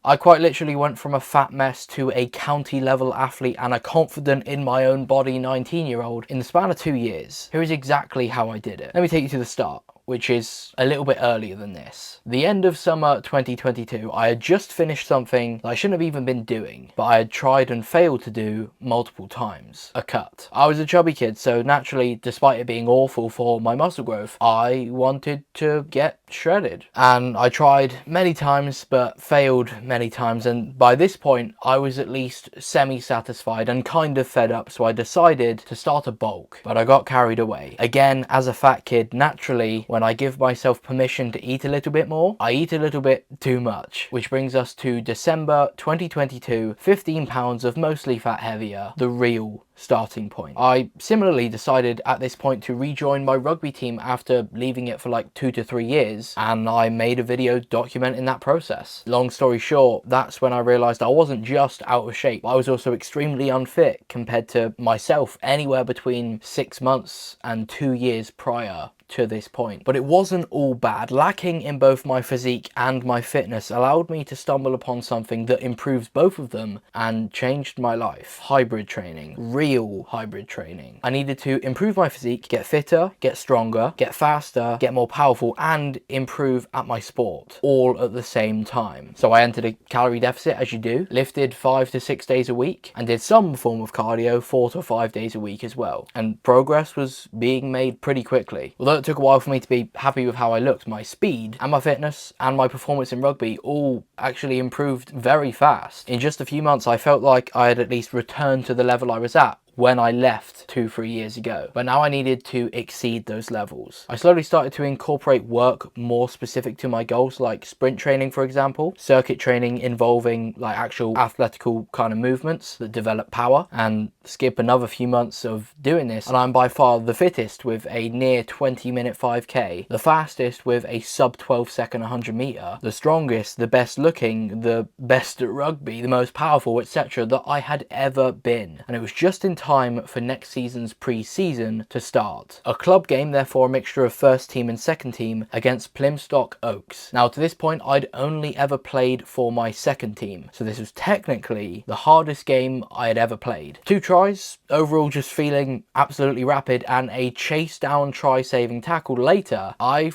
I quite literally went from a fat mess to a county level athlete and a confident in my own body 19-year-old in the span of 2 years. Here is exactly how I did it. Let me take you to the start, which is a little bit earlier than this. The end of summer 2022, I had just finished something that I shouldn't have even been doing, but I had tried and failed to do multiple times: a cut. I was a chubby kid, so naturally, despite it being awful for my muscle growth, I wanted to get shredded. And I tried many times, but failed many times, and by this point, I was at least semi-satisfied and kind of fed up, so I decided to start a bulk, but I got carried away. Again, as a fat kid, naturally, when I give myself permission to eat a little bit more, I eat a little bit too much, which brings us to December 2022, 15 pounds of mostly fat heavier, the real starting point. I similarly decided at this point to rejoin my rugby team after leaving it for like 2 to 3 years, and I made a video documenting that process. Long story short, that's when I realized I wasn't just out of shape, I was also extremely unfit compared to myself anywhere between 6 months and 2 years prior to this point. But it wasn't all bad. Lacking in both my physique and my fitness allowed me to stumble upon something that improves both of them and changed my life. Hybrid training. Real hybrid training. I needed to improve my physique, get fitter, get stronger, get faster, get more powerful, and improve at my sport, all at the same time. So I entered a calorie deficit, as you do, lifted 5 to 6 days a week, and did some form of cardio 4 to 5 days a week as well. And progress was being made pretty quickly. Although it took a while for me to be happy with how I looked, my speed and my fitness and my performance in rugby all actually improved very fast. In just a few months, I felt like I had at least returned to the level I was at when I left 2-3 years ago, but now I needed to exceed those levels. I slowly started to incorporate work more specific to my goals, like sprint training, for example, circuit training involving like actual athletical kind of movements that develop power, and skip another few months of doing this, and I'm by far the fittest with a near 20-minute 5k, the fastest with a sub 12-second 100 meter, the strongest, the best looking, the best at rugby, the most powerful, etc. that I had ever been. And it was just in time for next season's pre-season to start. A club game, therefore a mixture of first team and second team, against Plymstock Oaks. Now to this point I'd only ever played for my second team, so this was technically the hardest game I had ever played. 2 tries, overall just feeling absolutely rapid, and a chase down try saving tackle later, I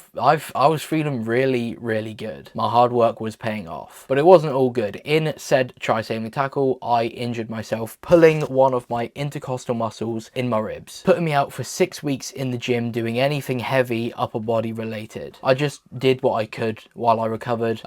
was feeling really good. My hard work was paying off. But it wasn't all good. In said try saving tackle, I injured myself, pulling one of my intercostal muscles in my ribs, putting me out for 6 weeks in the gym doing anything heavy upper body related. I just did what I could while I recovered,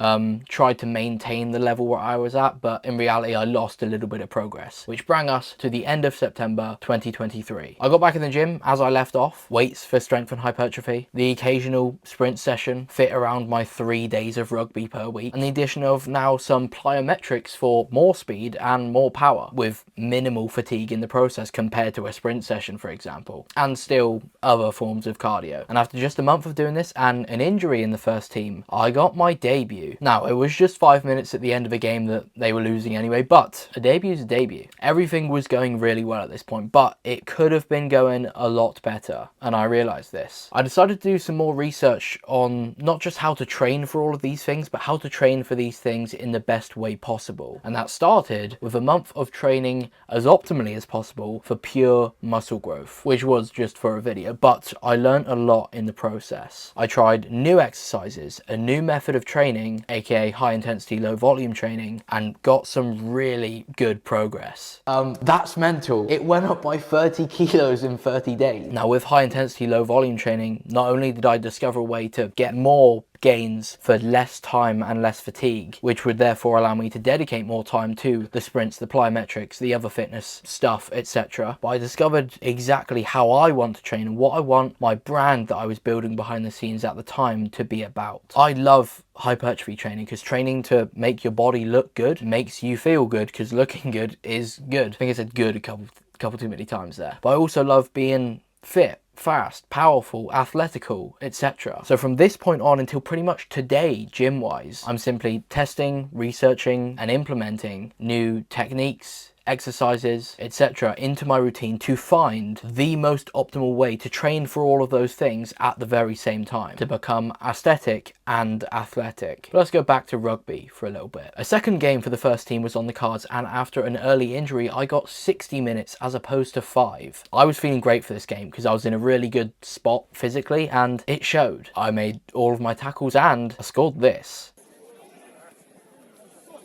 tried to maintain the level where I was at, but in reality I lost a little bit of progress, which brought us to the end of September 2023. I got back in the gym as I left off, weights for strength and hypertrophy, the occasional sprint session fit around my 3 days of rugby per week, and the addition of now some plyometrics for more speed and more power, with minimal fatigue in the process compared to a sprint session, for example, and still other forms of cardio. And after just a month of doing this and an injury in the first team, I got my debut. Now, it was just 5 minutes at the end of a game that they were losing anyway, but a debut is a debut. Everything was going really well at this point, but it could have been going a lot better, and I realized this. I decided to do some more research on not just how to train for all of these things, but how to train for these things in the best way possible. And that started with a month of training as optimally as possible for pure muscle growth, which was just for a video, but I learned a lot in the process. I tried new exercises, a new method of training, aka high intensity low volume training, and got some really good progress. That's mental. It went up by 30 kilos in 30 days. Now with high intensity low volume training, not only did I discover a way to get more gains for less time and less fatigue, which would therefore allow me to dedicate more time to the sprints, the plyometrics, the other fitness stuff, etc. But I discovered exactly how I want to train and what I want my brand that I was building behind the scenes at the time to be about. I love hypertrophy training because training to make your body look good makes you feel good, because looking good is good. I think I said good a couple too many times there. But I also love being fit, fast, powerful, athletical, etc. So from this point on until pretty much today, gym wise, I'm simply testing, researching and implementing new techniques, exercises, etc. into my routine to find the most optimal way to train for all of those things at the very same time, to become aesthetic and athletic. But let's go back to rugby for a little bit. A second game for the first team was on the cards, and after an early injury I got 60 minutes as opposed to 5. I was feeling great for this game because I was in a really good spot physically, and it showed. I made all of my tackles and I scored this.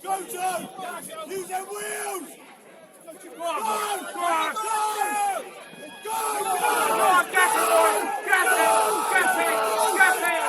Go, Joe! Use them wheels! Go! Go! Go! Go! Go! Get it! Get it! Get it! Get it!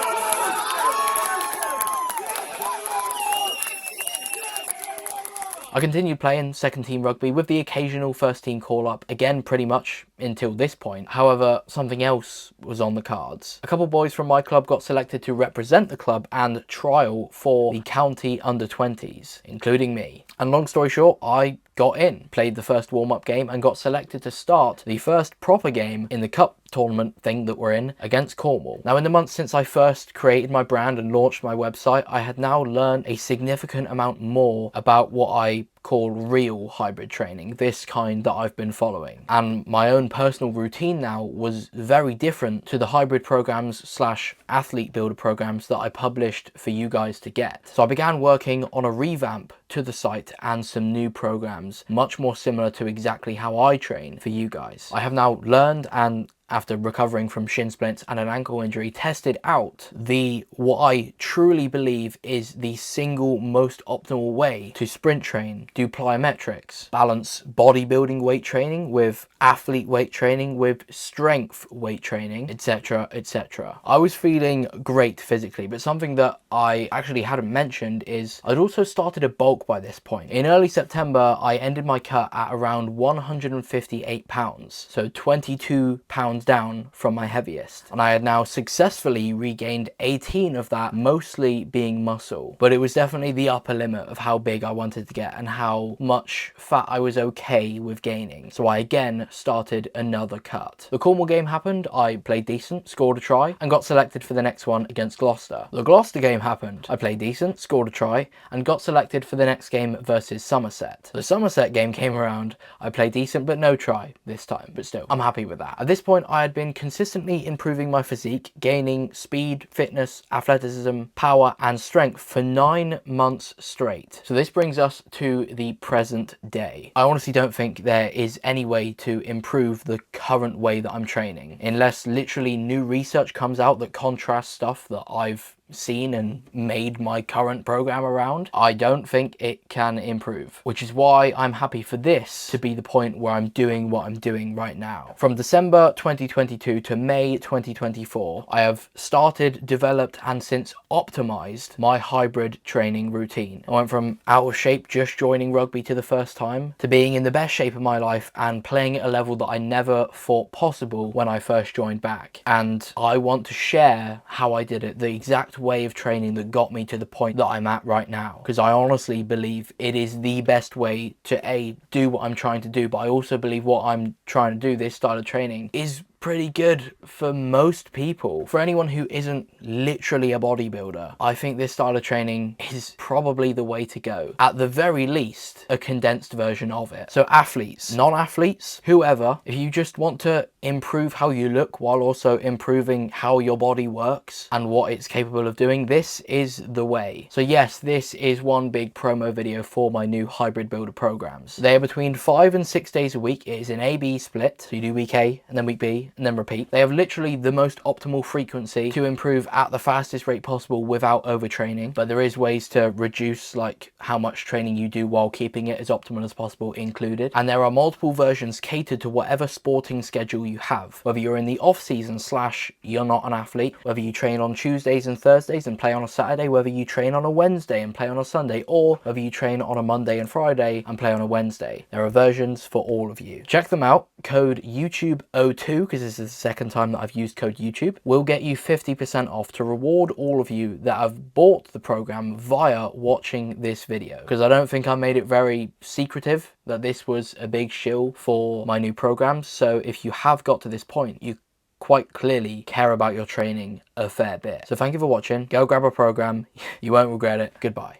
I continued playing second team rugby with the occasional first team call up, again pretty much until this point. However, something else was on the cards. A couple boys from my club got selected to represent the club and trial for the county under 20s, including me. And long story short, I got in, played the first warm-up game and got selected to start the first proper game in the cup tournament thing that we're in against Cornwall. Now, in the months since I first created my brand and launched my website, I had now learned a significant amount more about what I call real hybrid training, this kind that I've been following. And my own personal routine now was very different to the hybrid programs slash athlete builder programs that I published for you guys to get. So I began working on a revamp to the site and some new programs, much more similar to exactly how I train for you guys. I have now learned, and after recovering from shin splints and an ankle injury, tested out what I truly believe is the single most optimal way to sprint train, do plyometrics, balance bodybuilding weight training with athlete weight training with strength weight training, etc, etc. I was feeling great physically, but something that I actually hadn't mentioned is I'd also started a bulk by this point. In early September, I ended my cut at around 158 pounds, so 22 pounds down from my heaviest, and I had now successfully regained 18 of that, mostly being muscle. But it was definitely the upper limit of how big I wanted to get and how much fat I was okay with gaining, so I again started another cut. The Cornwall game happened, I played decent, scored a try and got selected for the next one against Gloucester. The Gloucester game happened, I played decent, scored a try and got selected for the next game versus Somerset. The Somerset game came around, I played decent but no try this time, but still I'm happy with that. At this point I had been consistently improving my physique, gaining speed, fitness, athleticism, power and strength for 9 months straight. So this brings us to the present day. I honestly don't think there is any way to improve the current way that I'm training, unless literally new research comes out that contrasts stuff that I've seen and made my current program around. I don't think it can improve, which is why I'm happy for this to be the point where I'm doing what I'm doing right now. From December 2022 to May 2024, I have started, developed and since optimized my hybrid training routine. I went from out of shape just joining rugby to the first time to being in the best shape of my life and playing at a level that I never thought possible when I first joined back. And I want to share how I did it, the exact way of training that got me to the point that I'm at right now, because I honestly believe it is the best way to do what I'm trying to do, but I also believe what I'm trying to do, this style of training, is pretty good for most people. For anyone who isn't literally a bodybuilder, I think this style of training is probably the way to go. At the very least, a condensed version of it. So athletes, non-athletes, whoever, if you just want to improve how you look while also improving how your body works and what it's capable of doing, this is the way. So yes, this is one big promo video for my new hybrid builder programs. They are between 5 and 6 days a week. It is an A-B split, so you do week A and then week B and then repeat. They have literally the most optimal frequency to improve at the fastest rate possible without overtraining, but there is ways to reduce like how much training you do while keeping it as optimal as possible included. And there are multiple versions catered to whatever sporting schedule you have, whether you're in the off season slash you're not an athlete, whether you train on Tuesdays and Thursdays and play on a Saturday, whether you train on a Wednesday and play on a Sunday, or whether you train on a Monday and Friday and play on a Wednesday. There are versions for all of you. Check them out. Code YouTube02, because this is the second time that I've used code YouTube, will get you 50% off to reward all of you that have bought the program via watching this video, because I don't think I made it very secretive that this was a big shill for my new programs. So if you have got to this point, you quite clearly care about your training a fair bit. So thank you for watching. Go grab a program. You won't regret it. Goodbye.